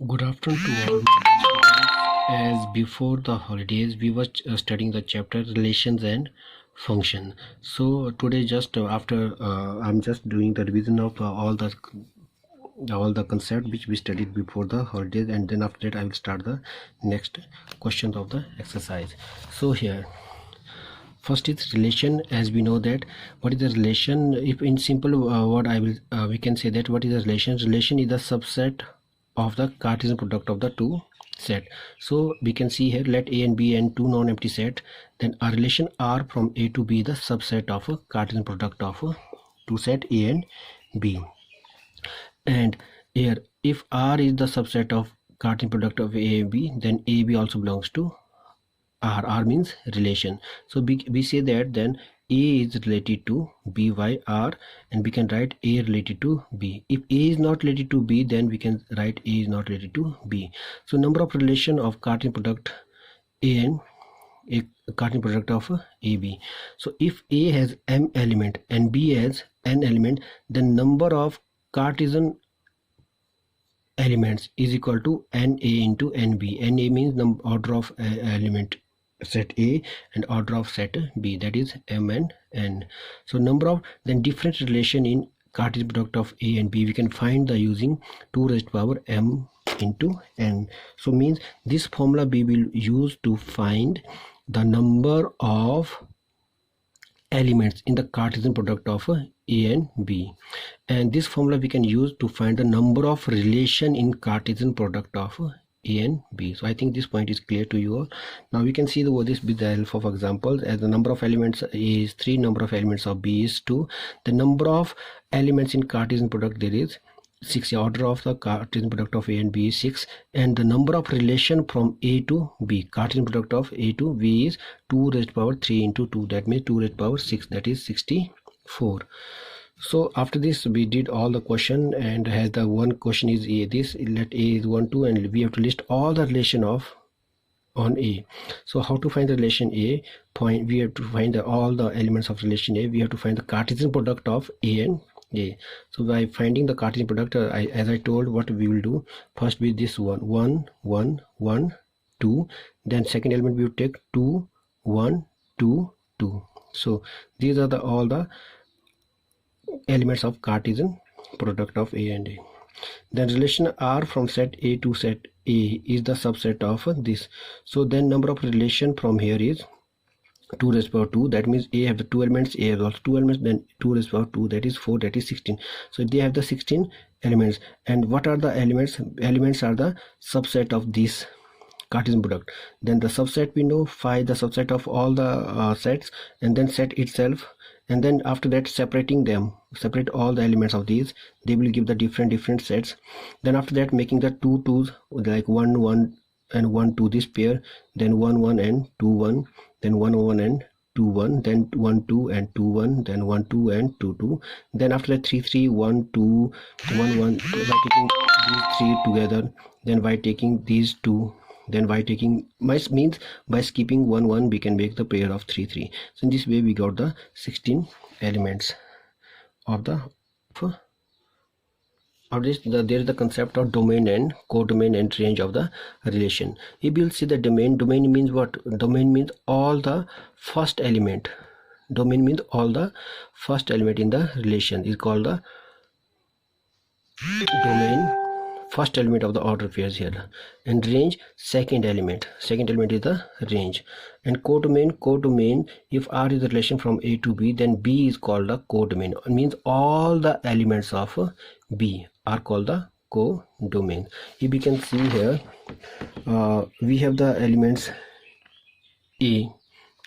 Good afternoon to all my students. As before the holidays, we were studying the chapter relations and function. So today, just after I'm just doing the revision of all the concept which we studied before the holidays, and then after that I will start the next questions of the exercise. So here, first is relation. As we know that what is the relation, if in simple word I will we can say that what is the relation. Relation is the subset of the Cartesian product of the two set. So we can see here, let A and B and two non-empty set, then a relation R from A to B the subset of a Cartesian product of two set A and B. And here, if R is the subset of Cartesian product of A and B, then AB also belongs to R means relation. So we say that then A is related to B by R, and we can write A related to B. If A is not related to B, then we can write A is not related to B. So number of relation of Cartesian product A and a Cartesian product of AB. So if A has M element and B has N element, then number of Cartesian elements is equal to NA into NB. NA means order of element set A and order of set B, that is M and N. So number of then different relation in Cartesian product of A and B we can find the using 2 raised to power M into N. So means this formula we will use to find the number of elements in the Cartesian product of A and B, and this formula we can use to find the number of relation in Cartesian product of A and B. So I think this point is clear to you all. Now we can see this with the help of examples. As the number of elements is 3, number of elements of B is 2, the number of elements in Cartesian product there is 6. The order of the Cartesian product of A and B is 6, and the number of relation from A to B, Cartesian product of A to B, is 2 raised to power 3 into 2, that means 2 raised to power 6, that is 64. So after this we did all the question, and has the one question is A, this let A is 1 2, and we have to list all the relation of on A. So how to find the relation A? Point, we have to find all the elements of relation A. We have to find the Cartesian product of A and A. So by finding the Cartesian product, as I told, what we will do first with this 1 1 1 2, then second element we will take 2 1 2 2. So these are all the elements of Cartesian product of A and A. Then relation R from set A to set A is the subset of this. So then number of relation from here is 2 raised to power 2, that means A have the 2 elements, A has also 2 elements, then 2 raised to power 2, that is 4, that is 16. So they have the 16 elements. And what are the elements? Elements are the subset of this Cartesian product. Then the subset we know, phi the subset of all the sets, and then set itself, and then after that separating them, separate all the elements of these, they will give the different sets. Then after that making the 2 2s, like 1 1 and 1 2, this pair, then 1 1 and 2 1, then 1 1 and 2 1, then 1 2 and 2 1, then 1 2 and 2 2, then after that 3 3 1 2 1 1, by taking these 3 together, then by taking these 2, then by taking means by skipping 1 1 we can make the pair of 3 3. So in this way we got the 16 elements of the this. There is the concept of domain and codomain and range of the relation. We will see the domain. Domain means what? Domain means all the first element. Domain means all the first element in the relation is called the domain, first element of the order pairs here. And range, second element is the range. And codomain, if R is the relation from A to B, then B is called the codomain. It means all the elements of B are called the codomain. If we can see here, we have the elements A,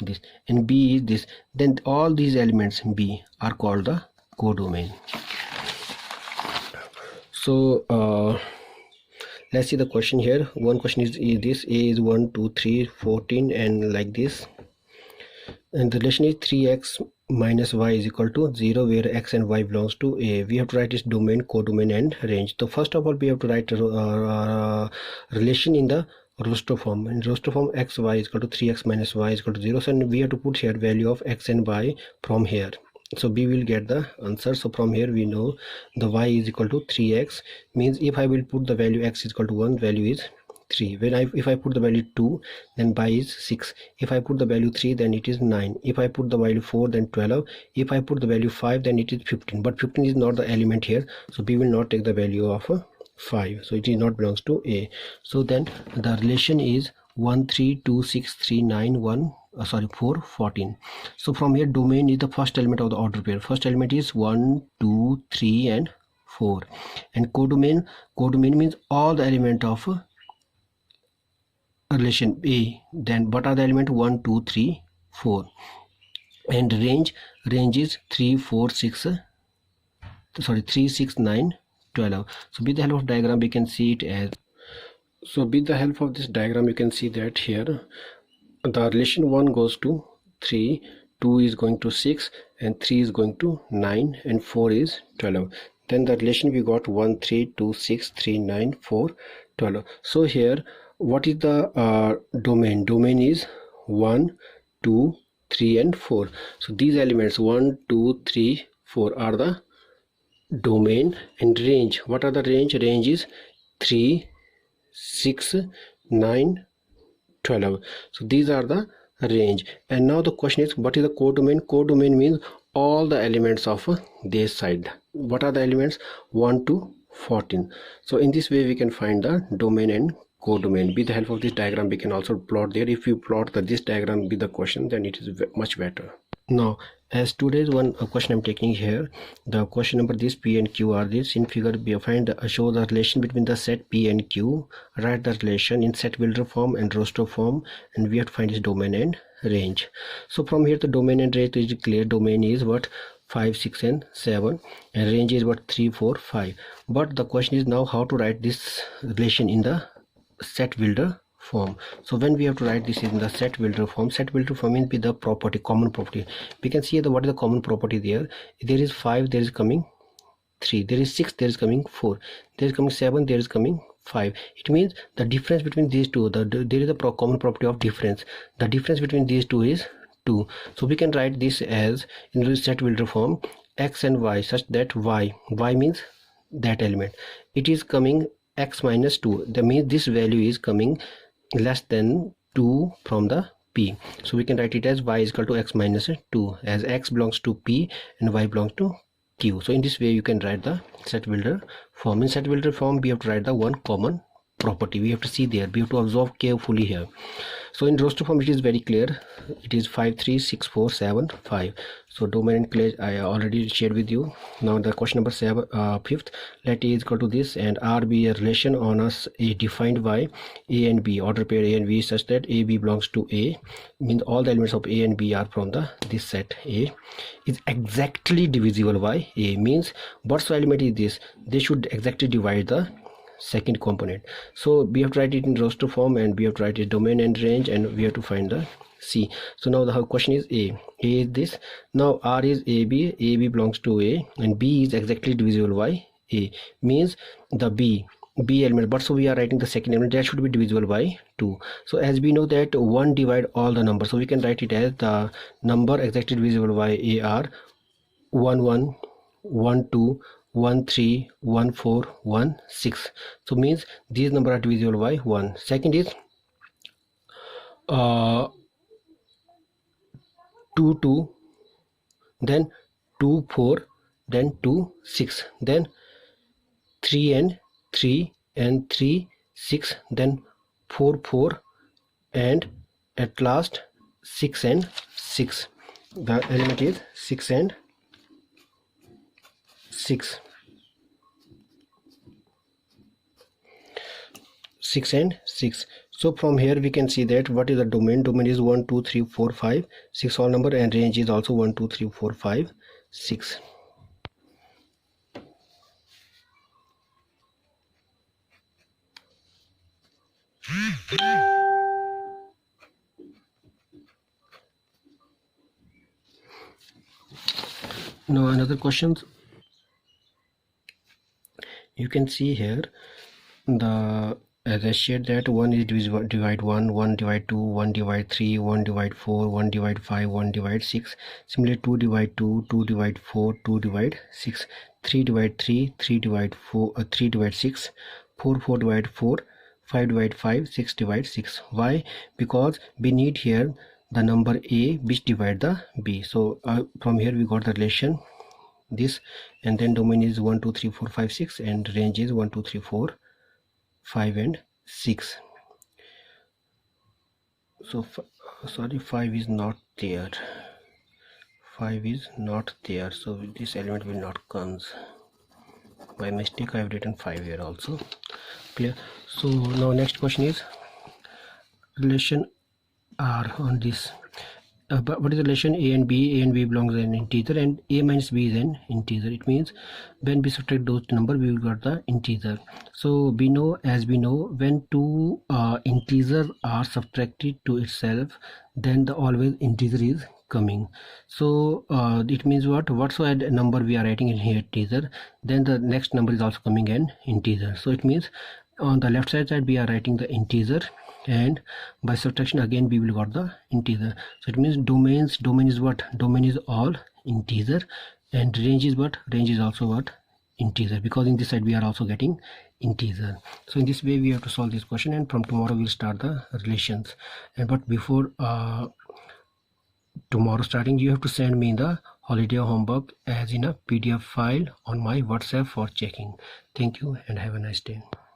this, and B is this, then all these elements B are called the codomain. So let's see the question here. One question is this: A is 1 2 3 14 and like this, and the relation is 3x minus y is equal to 0, where x and y belongs to A. We have to write this domain, codomain and range. So first of all we have to write relation in the Rostow form. In Rostow form, x y is equal to 3x minus y is equal to 0. So we have to put here value of x and y from here. so B will get the answer. So from here we know the y is equal to 3x, means if I will put the value x is equal to 1, value is 3. If I put the value 2, then y is 6. If I put the value 3, then it is 9. If I put the value 4, then 12. If I put the value 5, then it is 15. But 15 is not the element here, so B will not take the value of 5, so it is not belongs to A. So then the relation is 1 3 2 6 3 9 1 4 14. So from here domain is the first element of the order pair. First element is 1 2 3 and 4, and codomain means all the element of relation A. Then what are the element 1 2 3 4, and range is 3 4 6 3 6 9 12. So with the help of diagram we can see it as, so with the help of this diagram you can see that here the relation 1 goes to 3, 2 is going to 6, and 3 is going to 9, and 4 is 12. Then the relation we got 1 3 2 6 3 9 4 12. So here what is the domain is 1 2 3 and 4. So these elements 1 2 3 4 are the domain. And range, what are the range is 3 6 9 12. So these are the range. And now the question is, what is the codomain? Codomain means all the elements of this side. What are the elements? 1 to 14. So in this way we can find the domain and codomain. With the help of this diagram we can also plot there. If you plot this diagram with the question, then it is much better. Now as today's one question I'm taking here, the question number this P and Q are this. In figure we find show the relation between the set P and Q. Write the relation in set builder form and roster form, and we have to find its domain and range. So from here the domain and range is clear. Domain is what 5 6 and 7, and range is what 3 4 5. But the question is now how to write this relation in the set builder form. So when we have to write this in the set builder form means with the property, common property. We can see what is the common property there. There is 5, there is coming 3, there is 6, there is coming 4, there is coming 7, there is coming 5. It means the difference between these two, there is a common property of difference. The difference between these two is 2. So we can write this as in the set builder form x and y, such that y means that element, it is coming x minus 2. That means this value is coming less than 2 from the P. So we can write it as y is equal to x minus 2, as x belongs to P and y belongs to Q. So in this way you can write the set builder form. In set builder form we have to write the one common property. We have to see there, we have to observe carefully here. So in roster form it is very clear, it is 5 3 6 4 7 5. So domain and class I already shared with you. Now the question number 5th, let A is equal to this and R be a relation on us a defined by A and B, order pair A and B, such that A B belongs to A, means all the elements of A and B are from this set A, is exactly divisible by A, means what's the element is this, they should exactly divide the second component. So we have to write it in roster form, and we have to write it domain and range, and we have to find the C. So now the question is A is this. Now R is AB belongs to A, and B is exactly divisible by A, means the B element, but so we are writing the second element, that should be divisible by 2. So as we know that 1 divide all the numbers, so we can write it as the number exactly divisible by A are 1 1 1 2 1 3 1 4 1 6. So means these numbers are divisible by 1. Second is 2 2, then 2 4, then 2 6, then 3 and 3 and 3 6, then 4 4, and at last 6 and 6. The element is 6 and 6. 6 and 6. So from here we can see that what is the domain. Domain is 1 2 3 4 5 6 all number, and range is also 1 2 3 4 5 6. Now another questions, you can see here the as I shared that 1 is divide 1, 1 divide 2, 1 divide 3, 1 divide 4, 1 divide 5, 1 divide 6. Similarly 2 divide 2, 2 divide 4, 2 divide 6, 3 divide 3, 3 divide 4, 3 divide 6, 4 divide 4, 5 divide 5, 6 divide 6. Why? Because we need here the number a which divide the b. So from here we got the relation this, and then domain is 1 2 3 4 5 6 and range is 1 2 3 4 5 and 6. So sorry, 5 is not there, 5 is not there, so this element will not comes. By mistake I have written 5 here also. Clear? So now next question is relation R on this. But what is the relation a and b? A and b belongs to an integer and a minus b is an integer. It means when we subtract those number we will get the integer. So we know, as we know, when two integers are subtracted to itself, then the always integer is coming. So it means whatsoever number we are writing in here integer, then the next number is also coming an integer. So it means on the left side we are writing the integer, and by subtraction again we will got the integer. So it means domain is what? Domain is all integer, and range is what? Range is also what? Integer, because in this side we are also getting integer. So in this way we have to solve this question, and from tomorrow we'll start the relations. And but before tomorrow starting, you have to send me the holiday homework as in a PDF file on my WhatsApp for checking. Thank you and have a nice day.